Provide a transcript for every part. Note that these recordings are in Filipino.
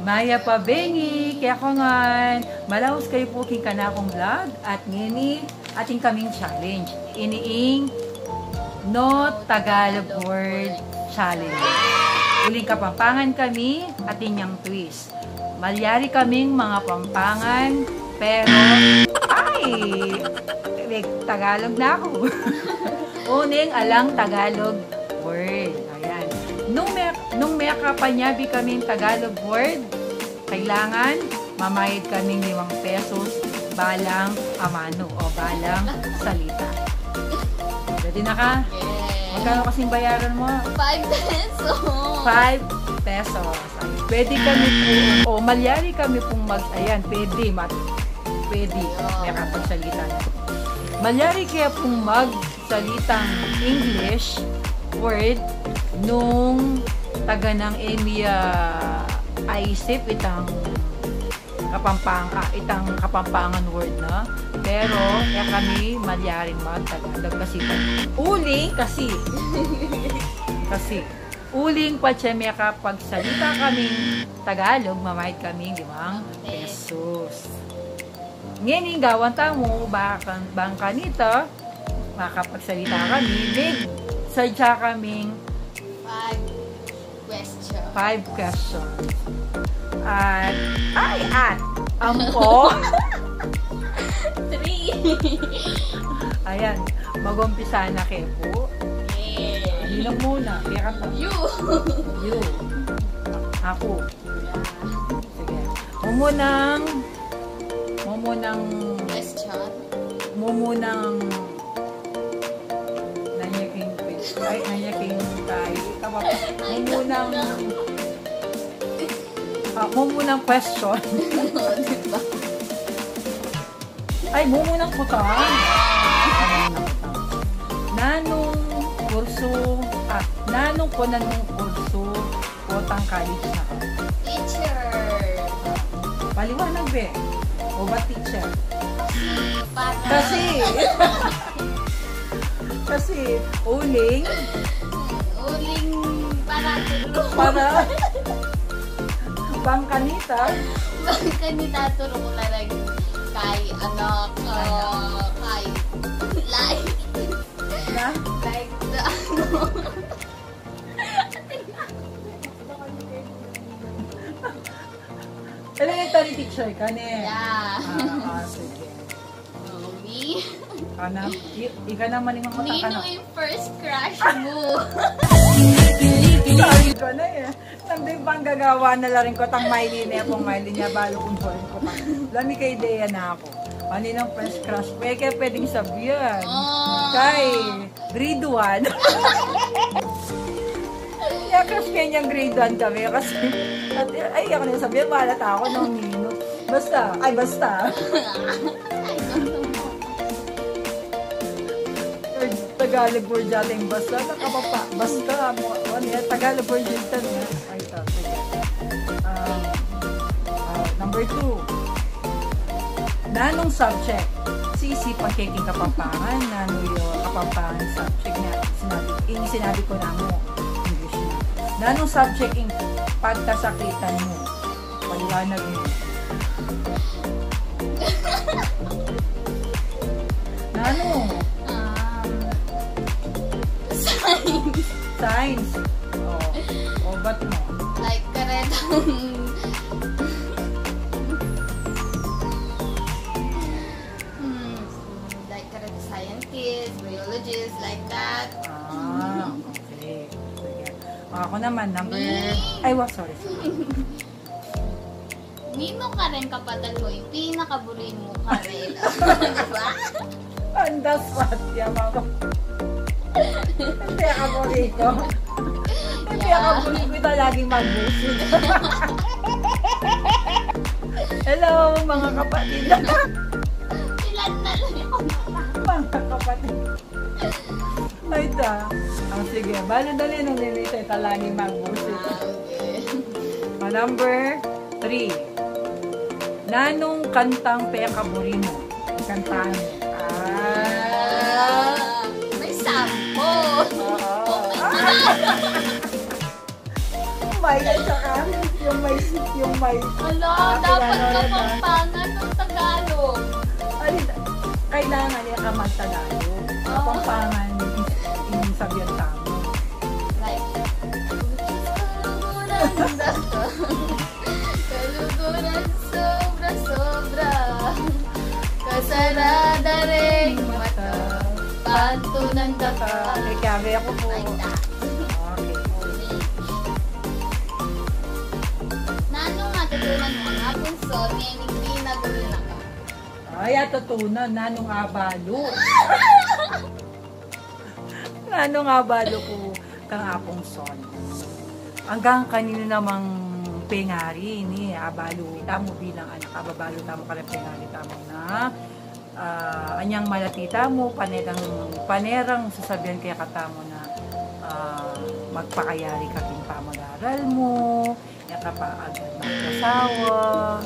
Maya pa bengi, kaya ko nga, malaos kayo po king kanakong vlog at ngini ating kaming challenge. Iniing no Tagalog word challenge. Uling kapampangan kami at inyang twist. Malyari kaming mga pampangan, pero Tagalog na ako. Uning alang Tagalog word. Ayan. Nung may kapanyabi kaming Tagalog word, kailangan mamayad kaming 5 pesos balang amano o balang salita. Ready na ka? Yeah. Magkano kasing bayaran mo? 5 pesos. 5 pesos. Pwede kami po, malyari kami pong ayan, pwede, may kapagsalita na. Malyari kaya pong magsalitang English word nung taga ng Emia aisip itang kapampangan word na. Pero kaya kami malyaring mag-Tagalog kasi uling uling pa siya may kapagsalita kaming Tagalog, mamayad kaming 5 pesos. Ngayon, gawan mo, bang kanita, makapagsalita kami, sadya kaming 5 questions. At, ampo. 3. Ayan, mag-umpisa na kayo po. Yeah. Hinang muna, kaya ka po. You. Ako. Sige. Mumunang nanyaking mumunang question. Ay, mumunang putang. Nanong kurso potang college na ka? Teacher. Paliwanag be. O ba teacher? Kasi uling para bangkanita turo ko na lang kay like elementary teacher ka ne. Yeah. Sige. Me? Ika naman yung mga Nino yung first crush mo. Sabi ko na eh. Nandun pang gagawa na lang rin ko tang Miley niya balo kung borin ko pa. Lami ka ideya na ako. Paninang first crush? Pwedeng sabihan. Kay grade 1. Kaya crush kayo niyang grade 1 kami. Kasi, ako na yung sabihan, balat ako ng Nino. Basta. Tagalog word natin basta. Basta. Tagalog word natin. Ay, sige. Number 2. Nanong subject? Siisipan kaking kapampangan. Nanong yung kapampangan subject na sinabi ko na mo. English na. Nanong subject yung pagkasakitan mo? Paliwanag mo. Nanong? Science. O ba't mo? Like, karetang scientist, biologist, like that. Okay. Sige. Ako naman, number... sorry. Nino ka rin kapatid mo, yung pinakaburi mo ka rin. Diba? Andas what? Yama ko. Hindi ako rito. Hindi ako rito laging mag-busit. Hello, mga kapatid. Ilan na lang yung mga kapatid. Ay ta. Sige, dali nung nilita laging mag-busit. Okay. Number 3. Nanong kantang pekaburi mo? Kantahan mo. May sampo. may at saka yung may Ala, dapat ano, kapampangan ng Tagalog. kailangan niya ka magtagalog. Kapampangan yung sabihan tamo. Like, kaluguran sobra-sobra, kasarada rin mata, panto ng daka. Okay, kaya ako po. Like that. Okay. Nano nga tutunan mo nga kung so, hindi nagulo na ka. Ay, atutunan. Nanong abalo. Nanong abalo ko kang akong son. Hanggang kanino namang pengari ni abalo. Tamo bilang anak. Ababalo tamo ka rin pengari tamo na. Anyang malatita mo, panerang sasabihan kaya katamo na magpakayari ka king pamag-aral mo, nakapaagad magkasawa,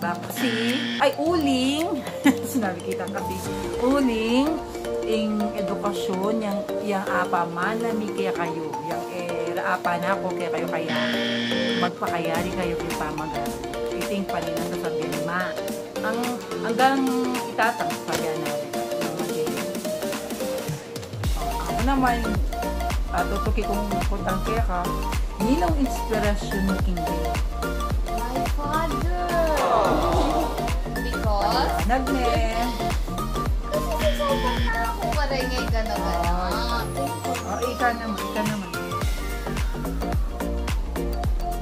at kasi, ay uling, sinabi kita kasi, uling, ing edukasyon, yung apa man, nami kaya kayo, yung apa na ako, kaya kayo kaya, magpakayari kayo king pamag-aral. Iting paninang sasabihan, ma, hanggang itatang sabihan natin. Ako naman, tutuki kong puntang kaya ka, ninong inspirasyon mo kindi? My father! Because? Nagne. Kasi sobrang na ako parengay ka na gano'n. Ika naman.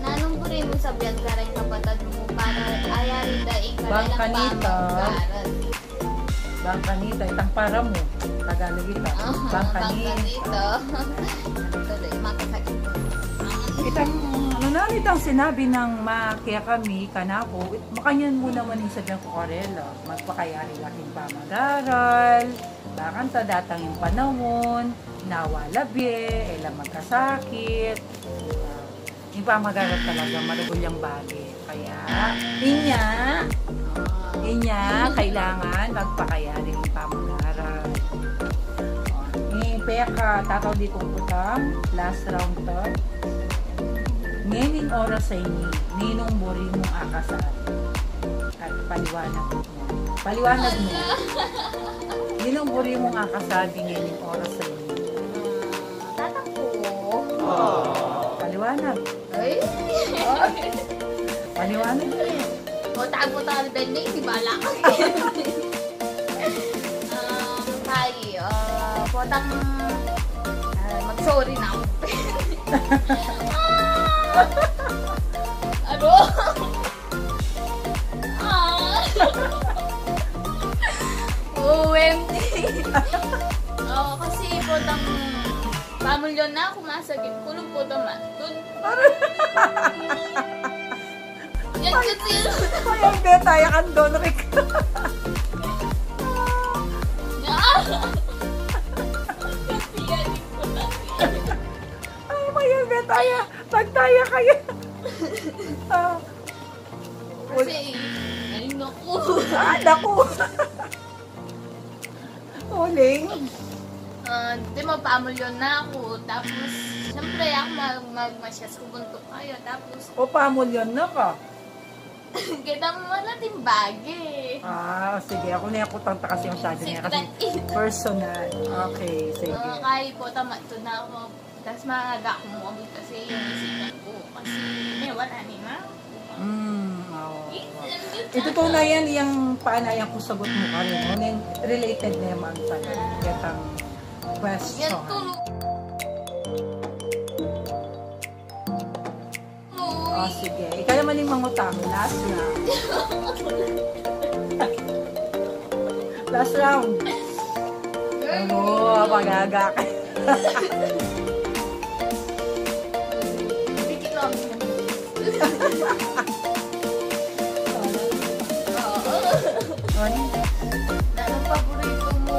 Nanong po rin mo sabihan ka rin kapatid mo para ayarin da ikaw ng pamag-aral. Bangkanita, itang para mo. Tagalog ita. Bangkanita. Tuloy, makasakit. Itang sinabi ng kaya kami, kanako, makanyan mo naman yung sabihan ko, Corella. Magpakayari laking pamag-aral, bakanta datang yung panahon, nawalabi, elang magkasakit. Yung pamag-aral talaga, malugulyang bagay. Kaya, inya, kailangan magpakayari yung pamag-aral. Peka, tataw di kong putang, last round to. Ngayon oras sa inyo, ninong buri mong akasal. At paliwanag mo. Ninong buri mong akasal, ngayon oras sa inyo. Tatak ko. Paliwanag. Ay? Paliwanag mo eh. O, tago-tago ni Benny, di bala ka. Potang mag-sorry na ako. Ano? OMG. Kasi potang pamulyon na ako masagip. Kulong po naman. Yan kasi. Ayun, betaya kan doon, Rick. Ay, mayan, betaya. Pagtaya kayo. Kasi, ay naku. Naku. Uling. Di mapamulyon na ako. Tapos, siyempre ako magmasyas kubuntok kayo. Tapos, O pamulyon na ka. kita mo natin bagi. Sige. Ako na yung kutanta kasi yung shadow niya. Kasi personal. Okay, sige. Kaya po, tama ito na ako. Tapos maaga akong mabot kasi yung isipan ko. Kasi may wala ni ma. Ito na yan, yung paanayan kung sagot mo ka rin. Related na yung mga kitang question. Yan tulog. Sige. Ikaw naman yung mangutang. Last round. Last round. Ano, pag-aga ka. Bikit lang. Anong paborito mo?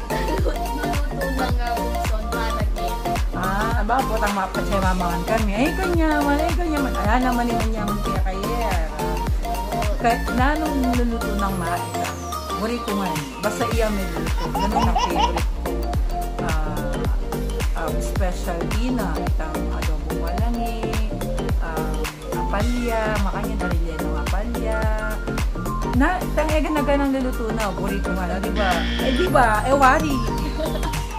Naluto na nga bunson para kaya. Aba, putang mapatsay mamangan kami. Ay, kanyaman. Ayan naman yung kanyaman kaya kaya. Kahit nanong luluto ng maita. Buri ko nga. Basta iya may luto. Ganun na favorite ko. Specialty na itang adobo palya, makanya narilian ng palya. Na, tangyag na ganang luluto na, burrito nga na, di ba? Di ba? Wari.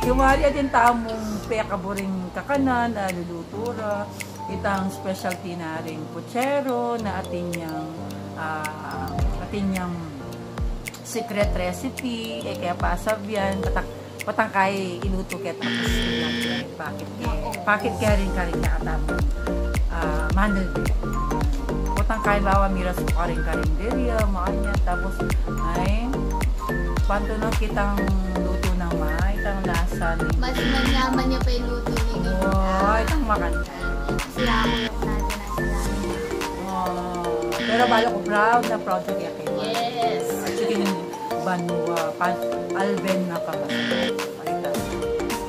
Yung wari at yung tamong pekaburing kakanan, luluto ra. Itang specialty na rin puchero, na atin yung secret recipe, kaya pasabyan, patangkay iluto kaya tapos lang pakit kaya rin nakatamong mandel patangkay bawa miras ko ka rin karinderya makanya tapos ay panto na kitang luto ng itang lasa ni mas manyaman niya pa yung luto ni itang makanta sila ako yung natin nasa namin pero bala ko proud na kaya kayo yes at sige banwa alben na kabasa.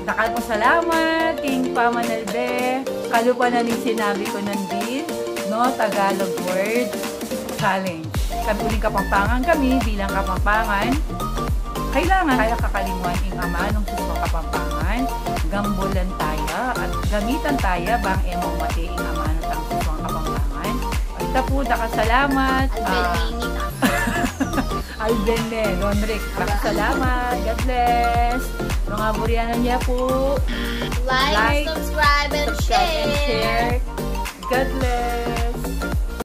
Dakal po salamat King Pamanalbe. Kalupa na ning sinabi ko nandin, no, Tagalog word challenge. Kamuling Kapampangan kami bilang Kapampangan. Kailangan kaya kakalimuan ing ama ng suso Kapampangan. Gambulan tayo at gamitan tayo bang emong mati ing ama ng suso Kapampangan. Ita po dakal salamat. Alben Lonric. Salamat. God bless. Mga buryanan niya po. Like, subscribe, and share. God bless.